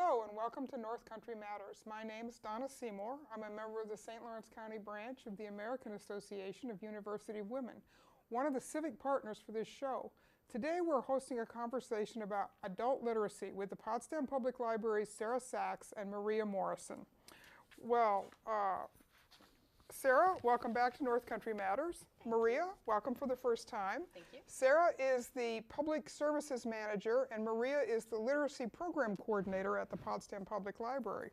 Hello and welcome to North Country Matters. My name is Donna Seymour. I'm a member of the St. Lawrence County branch of the American Association of University of Women, one of the civic partners for this show. Today we're hosting a conversation about adult literacy with the Potsdam Public Library's Sarah Sachs and Maria Morrison. Well, Sarah, welcome back to North Country Matters. Maria, welcome for the first time. Thank you. Sarah is the Public Services Manager, and Maria is the Literacy Program Coordinator at the Potsdam Public Library.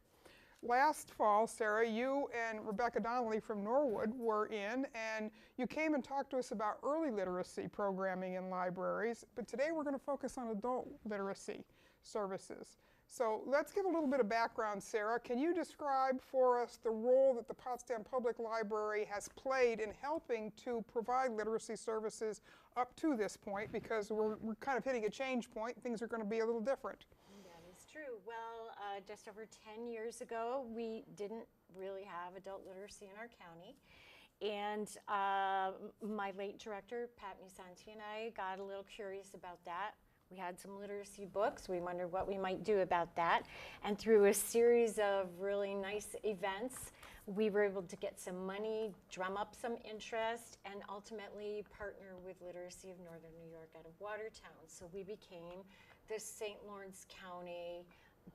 Last fall, Sarah, you and Rebecca Donnelly from Norwood were in, and you came and talked to us about early literacy programming in libraries, but today we're going to focus on adult literacy services. So let's give a little bit of background, Sarah. Can you describe for us the role that the Potsdam Public Library has played in helping to provide literacy services up to this point, because we're kind of hitting a change point. Things are going to be a little different. That is true. Well, just over 10 years ago, we didn't really have adult literacy in our county. And my late director, Pat Musanti, and I got a little curious about that. We had some literacy books. We wondered what we might do about that. And through a series of really nice events, we were able to get some money, drum up some interest, and ultimately partner with Literacy of Northern New York out of Watertown. So we became the St. Lawrence County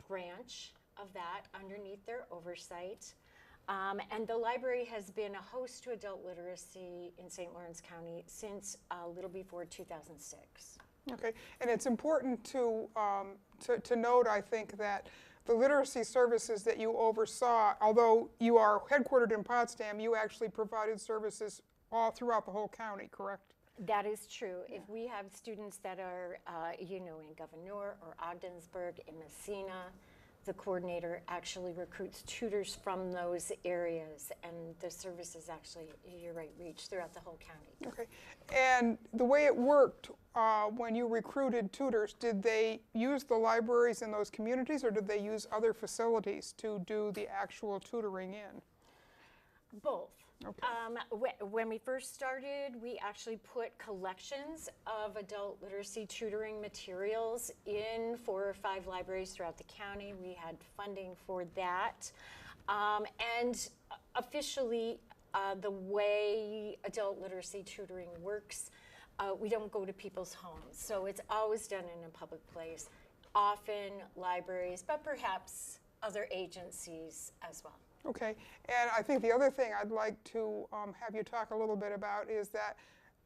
branch of that underneath their oversight. And the library has been a host to adult literacy in St. Lawrence County since a little before 2006. Okay, and it's important to note, I think, that the literacy services that you oversaw, although you are headquartered in Potsdam, you actually provided services all throughout the whole county, correct? That is true. Yeah. If we have students that are, in Governor or Ogdensburg, in Messina, the coordinator actually recruits tutors from those areas, and the services actually, you're right, reach throughout the whole county. Okay, and the way it worked when you recruited tutors, did they use the libraries in those communities, or did they use other facilities to do the actual tutoring in? Both. Okay. When we first started, we actually put collections of adult literacy tutoring materials in 4 or 5 libraries throughout the county. We had funding for that. And officially, the way adult literacy tutoring works, we don't go to people's homes. So it's always done in a public place, often libraries, but perhaps other agencies as well. Okay, and I think the other thing I'd like to have you talk a little bit about is that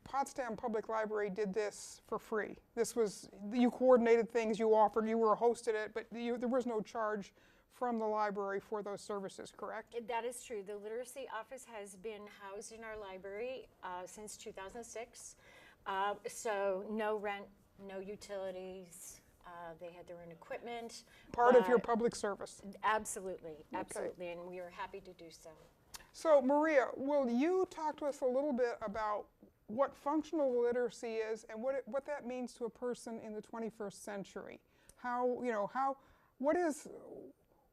Potsdam Public Library did this for free. This was, you coordinated things, you offered, you were hosted it, but there was no charge from the library for those services, correct? That is true. The literacy office has been housed in our library since 2006. So no rent, no utilities. They had their own equipment. Part of your public service. Absolutely, absolutely, Okay. and we were happy to do so. So Maria, will you talk to us a little bit about what functional literacy is and what that means to a person in the 21st century?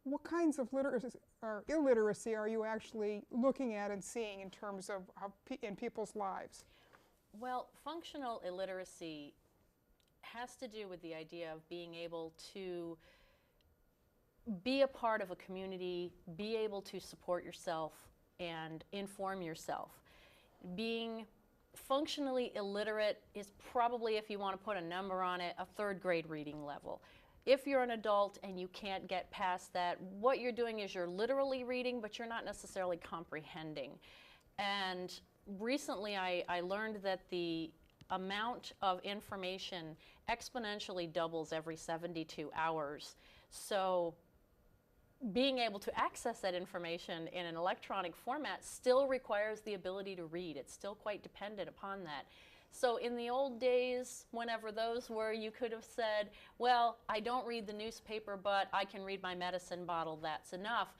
What kinds of literacy or illiteracy are you actually looking at and seeing in terms of in people's lives? Well, functional illiteracy has to do with the idea of being able to be a part of a community, be able to support yourself and inform yourself. Being functionally illiterate is probably, if you want to put a number on it, a 3rd grade reading level. If you're an adult and you can't get past that, what you're doing is you're literally reading, but you're not necessarily comprehending. And recently I learned that the amount of information exponentially doubles every 72 hours. So being able to access that information in an electronic format still requires the ability to read. It's still quite dependent upon that. So in the old days, whenever those were, you could have said, well, I don't read the newspaper, but I can read my medicine bottle, that's enough.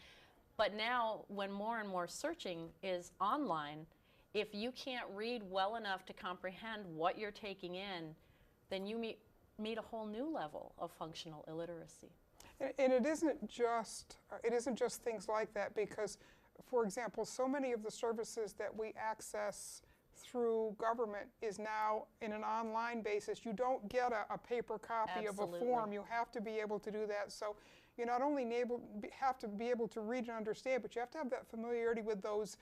But now, when more and more searching is online, if you can't read well enough to comprehend what you're taking in, then you meet a whole new level of functional illiteracy. And it isn't just things like that, because, for example, so many of the services that we access through government is now in an online basis. You don't get a paper copy Absolutely. of a form. You have to be able to do that. So, you not only have to be able to read and understand, but you have to have that familiarity with those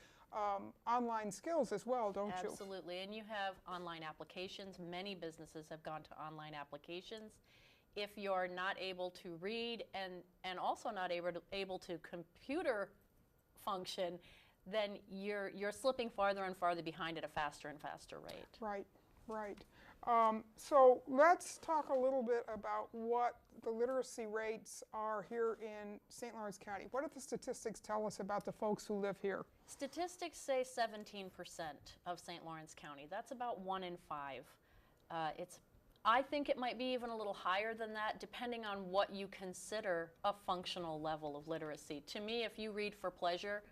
online skills as well, don't you? Absolutely, and you have online applications. Many businesses have gone to online applications. If you're not able to read and also not able to computer function, then you're slipping farther and farther behind at a faster and faster rate. Right, right. So let's talk a little bit about what the literacy rates are here in St. Lawrence County. What do the statistics tell us about the folks who live here? Statistics say 17% of St. Lawrence County. That's about 1 in 5. I think it might be even a little higher than that, depending on what you consider a functional level of literacy. To me, if you read for pleasure,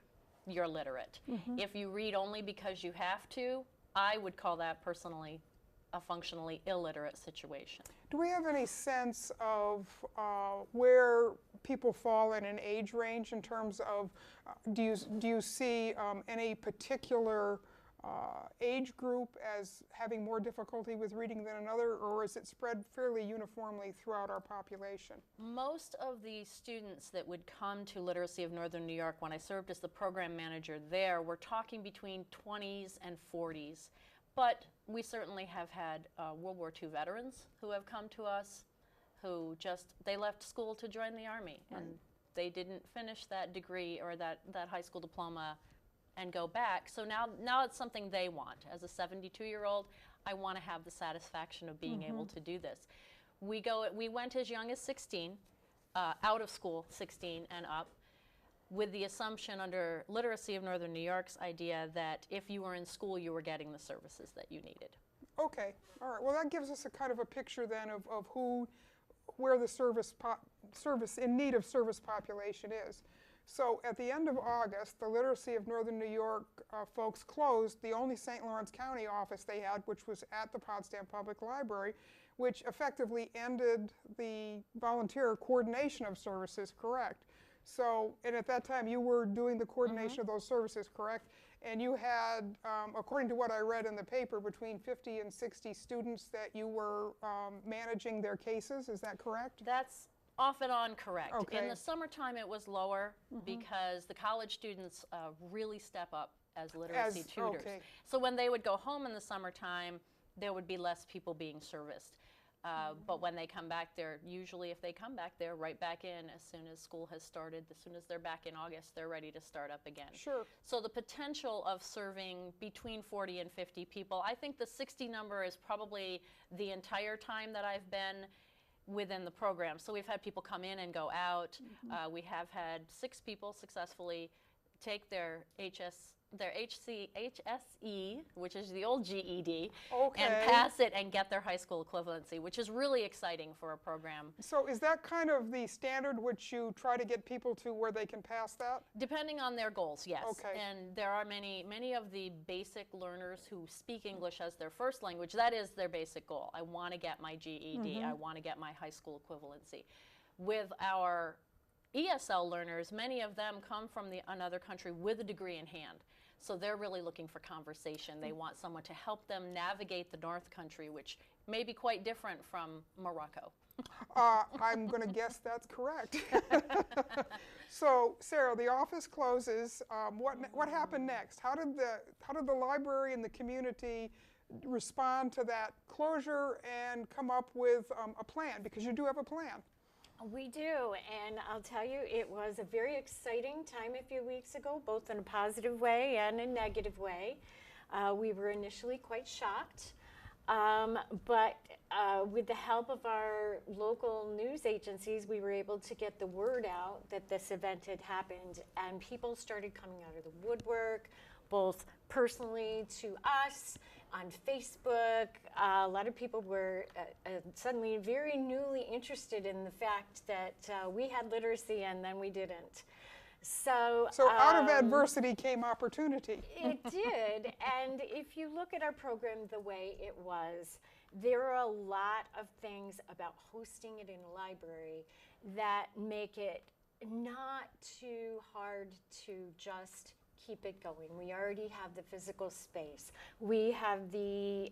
you're literate. If you read only because you have to, I would call that personally a functionally illiterate situation. Do we have any sense of where people fall in an age range in terms of, do you see any particular age group as having more difficulty with reading than another, or is it spread fairly uniformly throughout our population? Most of the students that would come to Literacy of Northern New York when I served as the program manager there were talking between 20s and 40s. But we certainly have had World War II veterans who have come to us who they left school to join the Army, and they didn't finish that degree or that high school diploma and go back. So now it's something they want. As a 72-year-old, I want to have the satisfaction of being able to do this. We went as young as 16, out of school 16 and up, with the assumption under Literacy of Northern New York's idea that if you were in school, you were getting the services that you needed. Okay, all right. Well, that gives us a kind of a picture then of where the service in need of service population is. So at the end of August, the Literacy of Northern New York folks closed the only St. Lawrence County office they had, which was at the Potsdam Public Library, which effectively ended the volunteer coordination of services, correct? So, and at that time you were doing the coordination of those services, correct? And you had, according to what I read in the paper, between 50 and 60 students that you were managing their cases, is that correct? That's off and on correct. Okay. In the summertime it was lower because the college students really step up as literacy tutors. Okay. So when they would go home in the summertime, there would be less people being serviced. But when they come back, if they come back, they're right back in as soon as school has started. As soon as they're back in August, they're ready to start up again. Sure. So the potential of serving between 40 and 50 people, I think the 60 number is probably the entire time that I've been within the program. So we've had people come in and go out. We have had 6 people successfully take their HSE, which is the old GED, and pass it and get their high school equivalency, which is really exciting for a program. So is that kind of the standard which you try to get people to where they can pass that? Depending on their goals, yes. Okay. And there are many of the basic learners who speak English as their first language. That is their basic goal. I want to get my GED. I want to get my high school equivalency. With our ESL learners, many of them come from another country with a degree in hand. So they're really looking for conversation. They want someone to help them navigate the North Country, which may be quite different from Morocco. I'm going to guess that's correct. So, Sarah, the office closes. What happened next? How did the library and the community respond to that closure and come up with a plan? Because you do have a plan. We do, and I'll tell you, it was a very exciting time a few weeks ago, both in a positive way and a negative way. We were initially quite shocked, but with the help of our local news agencies, we were able to get the word out that this event had happened, and people started coming out of the woodwork, both personally to us, on Facebook. A lot of people were suddenly very newly interested in the fact that we had literacy and then we didn't. So out of adversity came opportunity. It did, and if you look at our program the way it was, there are a lot of things about hosting it in a library that make it not too hard to just keep it going. We already have the physical space. We have the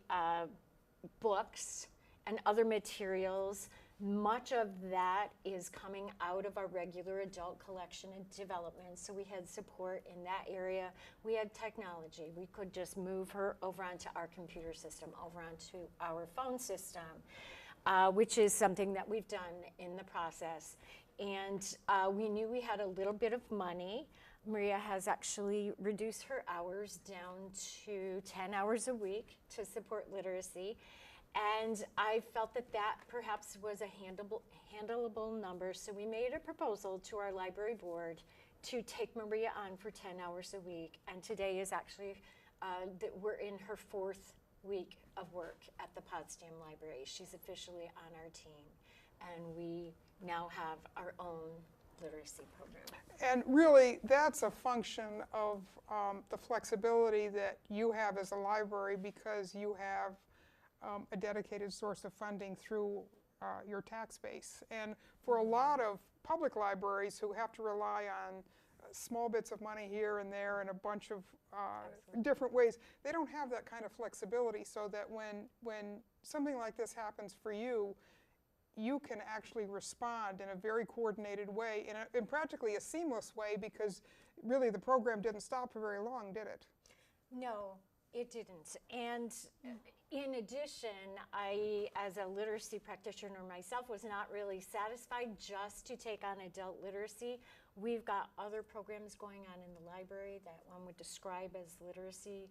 books and other materials Much of that is coming out of our regular adult collection and development. So we had support in that area. We had technology. We could just move her over onto our computer system, over onto our phone system, which is something that we've done in the process. And we knew we had a little bit of money. Maria has actually reduced her hours down to 10 hours a week to support literacy. And I felt that that perhaps was a handleable number. So we made a proposal to our library board to take Maria on for 10 hours a week. And today is actually, we're in her 4th week of work at the Potsdam Library. She's officially on our team. And we now have our own literacy program. And really, that's a function of the flexibility that you have as a library, because you have a dedicated source of funding through your tax base. And for a lot of public libraries who have to rely on small bits of money here and there and a bunch of different ways, they don't have that kind of flexibility, so that when something like this happens for you, you can actually respond in a very coordinated way, in practically a seamless way, because really the program didn't stop for very long, did it? No, it didn't. And in addition, I, as a literacy practitioner myself, was not really satisfied just to take on adult literacy. We've got other programs going on in the library that one would describe as literacy.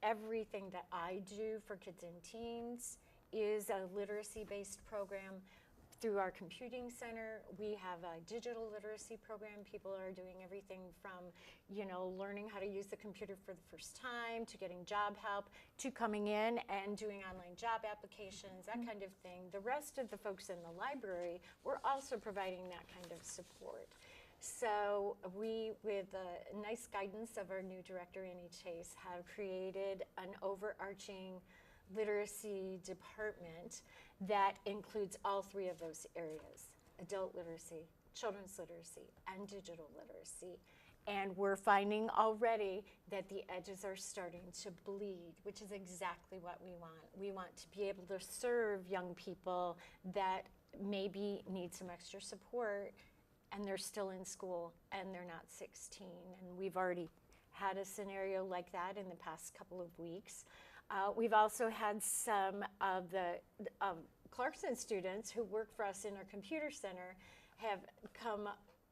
Everything that I do for kids and teens is a literacy-based program. Through our computing center, we have a digital literacy program. People are doing everything from, learning how to use the computer for the first time, to getting job help, to coming in and doing online job applications, that kind of thing. The rest of the folks in the library, we're also providing that kind of support. So we, with the nice guidance of our new director, Annie Chase, have created an overarching literacy department that includes all 3 of those areas: adult literacy, children's literacy, and digital literacy. And we're finding already that the edges are starting to bleed, which is exactly what we want. We want to be able to serve young people that maybe need some extra support, and they're still in school and they're not 16. And we've already had a scenario like that in the past couple of weeks. We've also had some of the Clarkson students who work for us in our computer center have come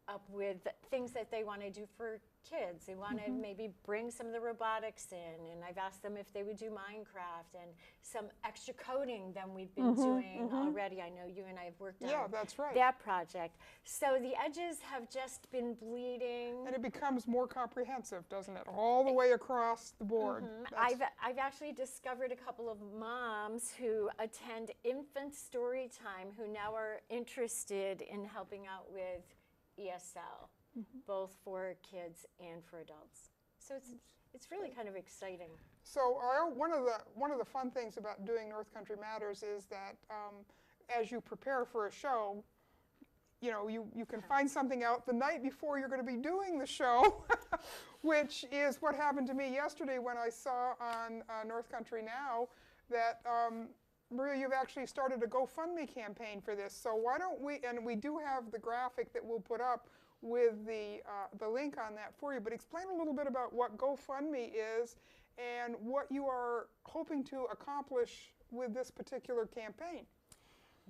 up with things that they want to do for kids. They want to maybe bring some of the robotics in, and I've asked them if they would do Minecraft and some extra coding than we've been doing already. I know you and I have worked on that's right. that project. So the edges have just been bleeding. And it becomes more comprehensive, doesn't it? All the way across the board. I've actually discovered a couple of moms who attend infant story time who now are interested in helping out with ESL, both for kids and for adults. So it's really kind of exciting. So one of the fun things about doing North Country Matters is that as you prepare for a show, you can find something out the night before you're going to be doing the show, which is what happened to me yesterday when I saw on North Country Now that Maria, you've actually started a GoFundMe campaign for this. So why don't we, and we do have the graphic that we'll put up with the link on that for you, but explain a little bit about what GoFundMe is and what you are hoping to accomplish with this particular campaign.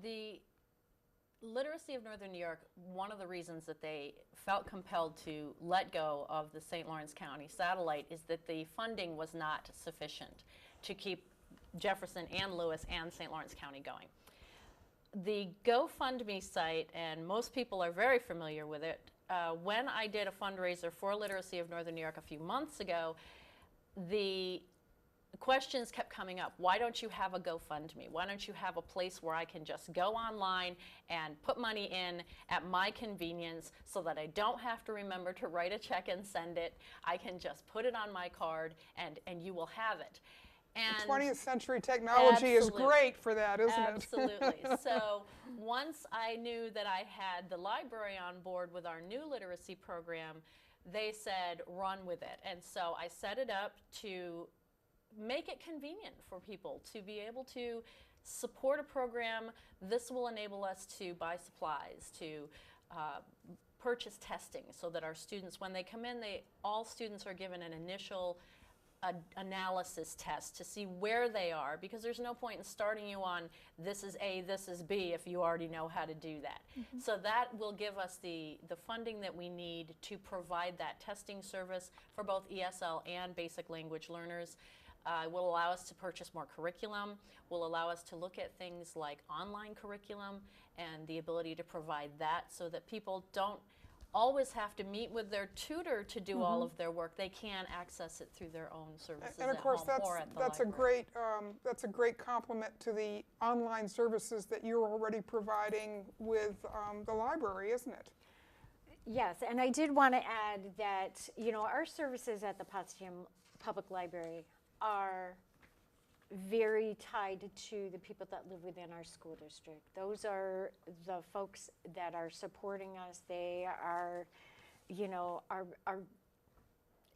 The Literacy of Northern New York, one of the reasons that they felt compelled to let go of the St. Lawrence County satellite is that the funding was not sufficient to keep Jefferson and Lewis and St. Lawrence County going. The GoFundMe site, and most people are very familiar with it, when I did a fundraiser for Literacy of Northern New York a few months ago, the questions kept coming up. Why don't you have a GoFundMe? Why don't you have a place where I can just go online and put money in at my convenience so that I don't have to remember to write a check and send it? I can just put it on my card and you will have it. And the 20th century technology is great for that, isn't it? Absolutely. So once I knew that I had the library on board with our new literacy program, they said, run with it. And so I set it up to make it convenient for people to be able to support a program. This will enable us to buy supplies, to purchase testing, so that our students, when they come in, all students are given an initial analysis test to see where they are, because there's no point in starting you on this is A, this is B if you already know how to do that. So that will give us the funding that we need to provide that testing service for both ESL and basic language learners. Will allow us to purchase more curriculum, will allow us to look at things like online curriculum and the ability to provide that, so that people don't always have to meet with their tutor to do all of their work. They can access it through their own services And of course, at home or at the that's library. that's a great complement to the online services that you're already providing with the library, isn't it? Yes, and I did want to add that, you know, our services at the Potsdam Public Library are very tied to the people that live within our school district. Those are the folks that are supporting us. They are, you know, are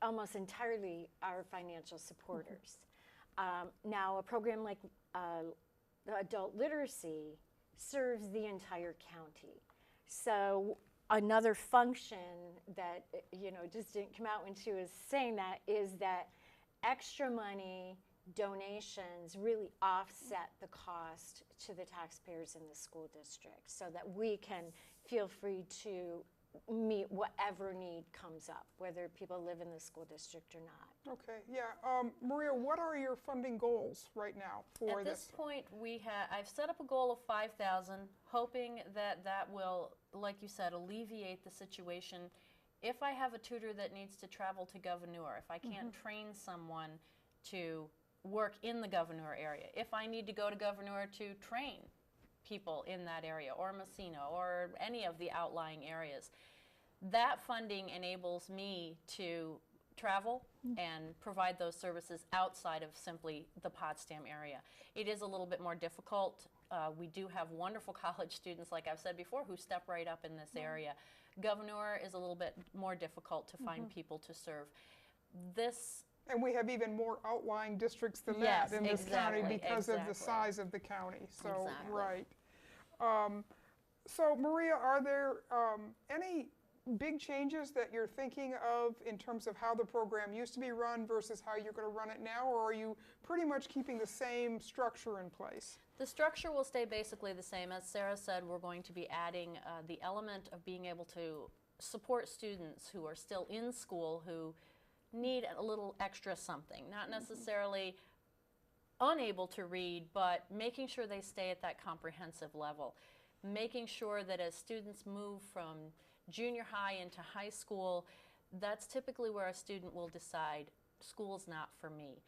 almost entirely our financial supporters. Now, a program like adult literacy serves the entire county. So another function that, you know, just didn't come out when she was saying that is that extra money donations really offset the cost to the taxpayers in the school district, so that we can feel free to meet whatever need comes up, whether people live in the school district or not. Okay, yeah. Maria, what are your funding goals right now for At this? this point, I've set up a goal of 5,000, hoping that that will, like you said, alleviate the situation. If I have a tutor that needs to travel to Gouverneur, if I can't train someone to work in the Gouverneur area, if I need to go to Gouverneur to train people in that area, or Messina, or any of the outlying areas, that funding enables me to travel and provide those services outside of simply the Potsdam area. It is a little bit more difficult. We do have wonderful college students, like I've said before, who step right up in this area. Gouverneur is a little bit more difficult to find people to serve. And we have even more outlying districts than Yes, that in this county exactly, because of the exactly. size of the county. So, Exactly. right. So, Maria, are there any big changes that you're thinking of in terms of how the program used to be run versus how you're going to run it now, or are you pretty much keeping the same structure in place? The structure will stay basically the same. As Sarah said, we're going to be adding the element of being able to support students who are still in school who need a little extra something, not necessarily unable to read, but making sure they stay at that comprehensive level, making sure that as students move from junior high into high school, that's typically where a student will decide, school's not for me.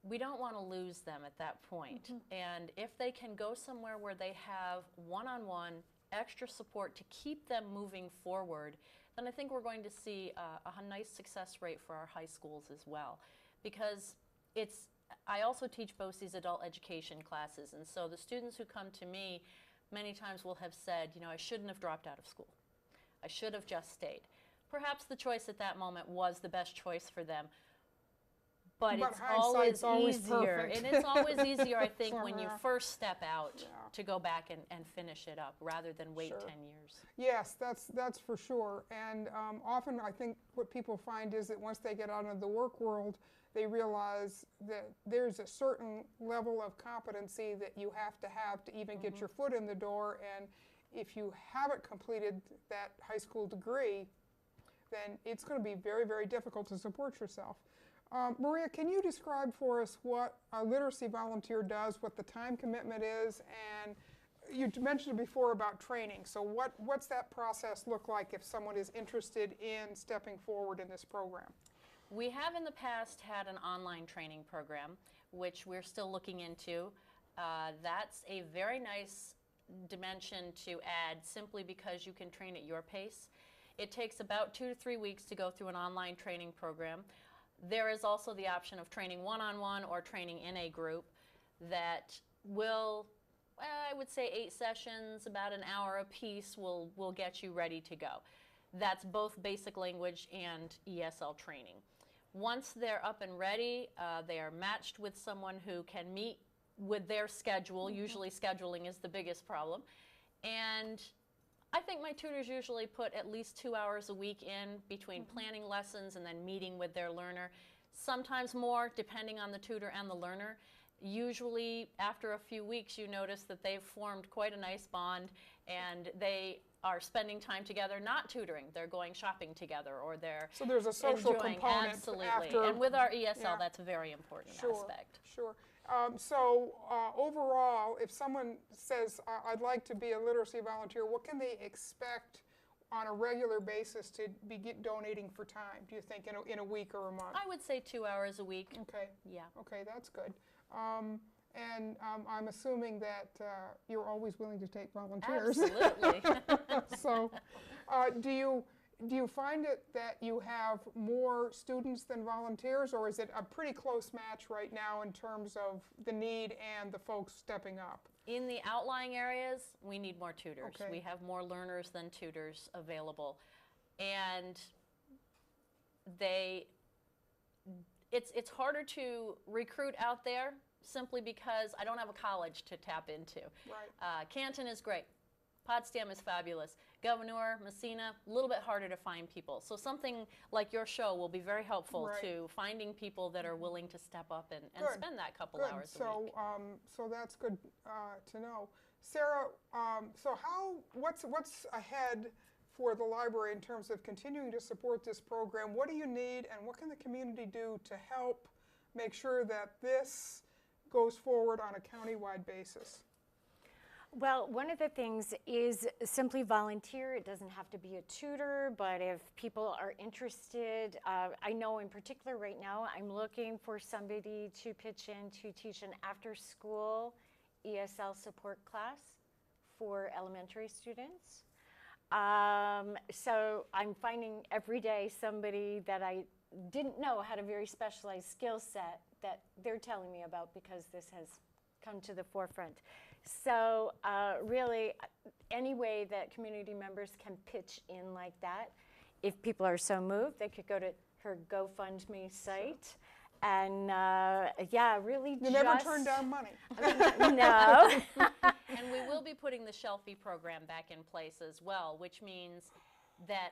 We don't want to lose them at that point. And if they can go somewhere where they have one-on-one extra support to keep them moving forward, then I think we're going to see a nice success rate for our high schools as well. Because I also teach BOCES adult education classes, and so the students who come to me many times will have said, you know, I shouldn't have dropped out of school. I should have just stayed. Perhaps the choice at that moment was the best choice for them, but it's always easier. Perfect. And it's always easier, I think, when you Uh-huh. first step out Yeah. to go back and finish it up rather than wait Sure. 10 years. Yes, that's for sure. And often I think what people find is that once they get out into the work world, they realize that there's a certain level of competency that you have to even get your foot in the door. And if you haven't completed that high school degree, then it's going to be very, very difficult to support yourself. Maria, can you describe for us what a literacy volunteer does, what the time commitment is, and you mentioned before about training. So what's that process look like if someone is interested in stepping forward in this program? We have in the past had an online training program, which we're still looking into. That's a very nice dimension to add simply because you can train at your pace. It takes about 2 to 3 weeks to go through an online training program. There is also the option of training one-on-one or training in a group that will, I would say 8 sessions, about an hour apiece will get you ready to go. That's both basic language and ESL training. Once they're up and ready, they are matched with someone who can meet with their schedule. Usually scheduling is the biggest problem. And I think my tutors usually put at least 2 hours a week in between planning lessons and then meeting with their learner. Sometimes more, depending on the tutor and the learner. Usually after a few weeks you notice that they've formed quite a nice bond and they are spending time together, not tutoring. They're going shopping together, or they're So there's a social enjoying. component Absolutely. after. And with our ESL, yeah. that's a very important Sure, aspect. sure. So overall, if someone says, I'd like to be a literacy volunteer, what can they expect on a regular basis to be donating for time, do you think, in a week or a month? I would say 2 hours a week. Okay. Yeah. Okay, that's good. And I'm assuming that you're always willing to take volunteers. Absolutely. So do you find it that you have more students than volunteers, or is it a pretty close match right now in terms of the need and the folks stepping up? In the outlying areas, we need more tutors. Okay. We have more learners than tutors available. And it's harder to recruit out there simply because I don't have a college to tap into. Right. Canton is great. Potsdam is fabulous. Governor, Messina, a little bit harder to find people. So something like your show will be very helpful Right. to finding people that are willing to step up and Good. spend that couple Good. hours a So, week. so that's good to know. Sarah, so what's ahead for the library in terms of continuing to support this program? What do you need, and what can the community do to help make sure that this goes forward on a countywide basis? Well, one of the things is simply volunteer. It doesn't have to be a tutor, but if people are interested, I know in particular right now, I'm looking for somebody to pitch in to teach an after-school ESL support class for elementary students. So I'm finding every day somebody that I didn't know had a very specialized skill set that they're telling me about because this has come to the forefront. So really, any way that community members can pitch in like that, if people are so moved, they could go to her GoFundMe site. And yeah, really You never turn down money. No. And we will be putting the Shelfie program back in place as well, which means that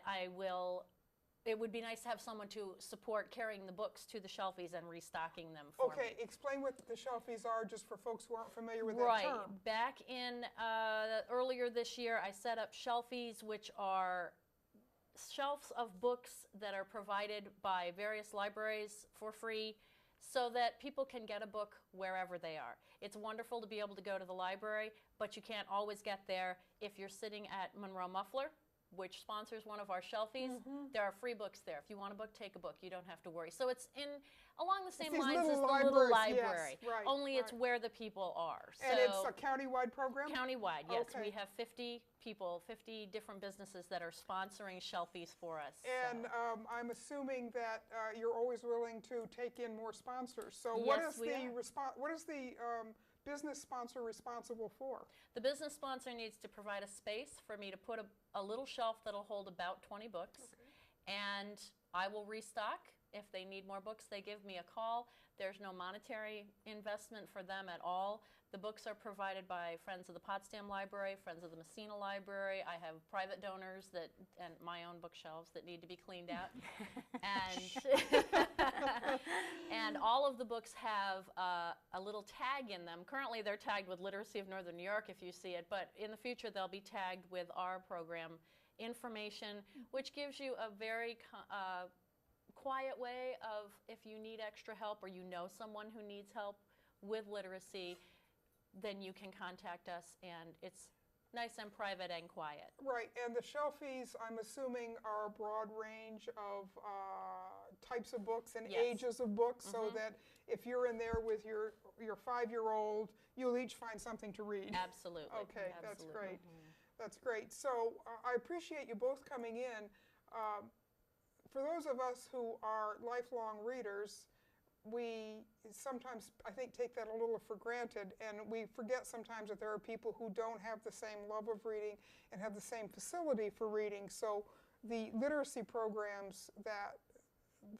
it would be nice to have someone to support carrying the books to the Shelfies and restocking them for me. Okay, explain what the Shelfies are just for folks who aren't familiar with Right. that term. Back in earlier this year, I set up Shelfies, which are shelves of books that are provided by various libraries for free so that people can get a book wherever they are. It's wonderful to be able to go to the library, but you can't always get there. If you're sitting at Monroe Muffler, which sponsors one of our Shelfies, there are free books there. If you want a book, take a book. You don't have to worry. So it's along the same these lines as little the little libraries, library, yes, right, only it's right. where the people are. And it's So a countywide program? countywide, yes. Okay. We have 50 people, 50 different businesses that are sponsoring Shelfies for us. And so. I'm assuming that you're always willing to take in more sponsors. So what Yes, is we are. what is the business sponsor responsible for? The business sponsor needs to provide a space for me to put a little shelf that'll hold about 20 books. And I will restock. If they need more books, they give me a call. There's no monetary investment for them at all. The books are provided by Friends of the Potsdam Library, Friends of the Messina Library. I have private donors and my own bookshelves that need to be cleaned out. And all of the books have a little tag in them. Currently they're tagged with Literacy of Northern New York if you see it, but in the future they'll be tagged with our program information, which gives you a very quiet way of if you need extra help or you know someone who needs help with literacy, then you can contact us, and it's nice and private and quiet. Right, and the Shelfies, I'm assuming, are a broad range of types of books and Yes. ages of books, so that if you're in there with your 5-year-old, you'll each find something to read. Absolutely. Okay, that's Absolutely. great. That's great. So I appreciate you both coming in. For those of us who are lifelong readers, we sometimes, I think, take that a little for granted, and we forget sometimes that there are people who don't have the same love of reading and have the same facility for reading. So the literacy programs that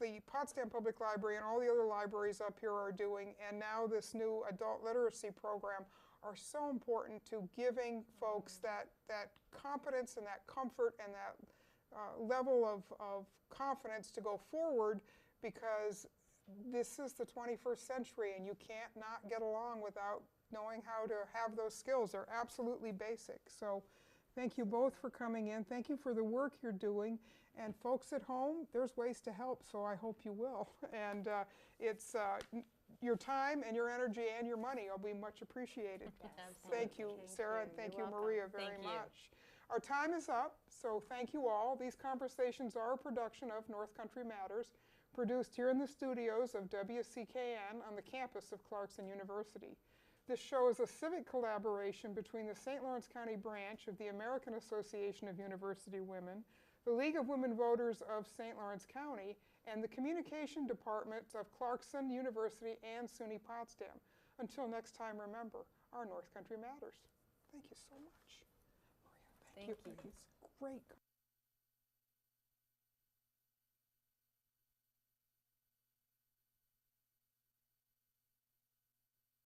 the Potsdam Public Library and all the other libraries up here are doing, and now this new adult literacy program, are so important to giving folks that competence and that comfort and that level of confidence to go forward, because this is the 21st century and you can't not get along without knowing how to have those skills. They're absolutely basic. So thank you both for coming in. Thank you for the work you're doing. And folks at home, there's ways to help, so I hope you will. And it's your time and your energy and your money will be much appreciated. Thank you, Sarah, and thank you, Maria, very much. Our time is up, so thank you all. These conversations are a production of North Country Matters, produced here in the studios of WCKN on the campus of Clarkson University. This show is a civic collaboration between the St. Lawrence County branch of the American Association of University Women, the League of Women Voters of St. Lawrence County, and the communication departments of Clarkson University and SUNY Potsdam. Until next time, remember, our North Country matters. Thank you so much. Maria, thank you. It's great.